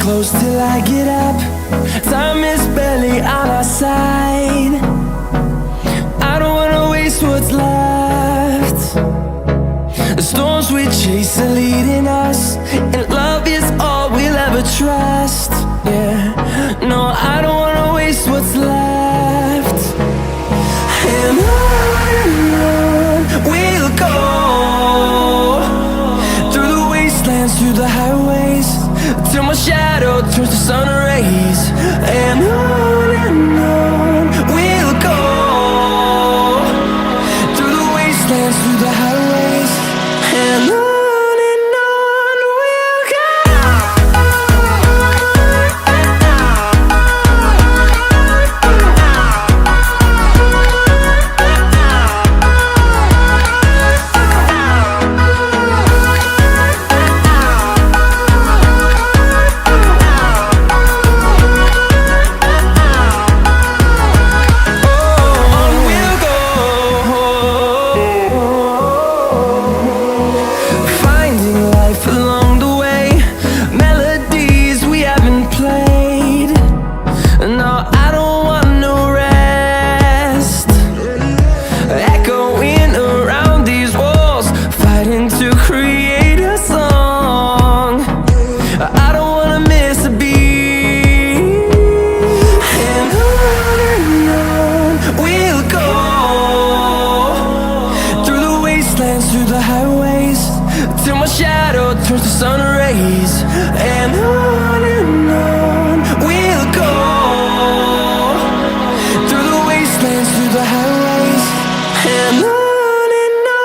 close till I get up. Time is barely on our side. I don't wanna waste what's left. The storms we chase are leading us, and love is all we'll ever trust. Yeah, no, I don't wanna waste what's left. And on we'll go, through the wastelands, through the highways, till my shadow turns to sun rays. And on we'll go, through the wastelands, through the highways, and on we'll go. Through the highways, till my shadow turns to sun rays. And on we'll go, through the wastelands, through the highways, and on we'll go.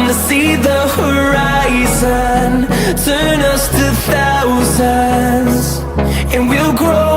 To see the horizon turn us to thousands, and we'll grow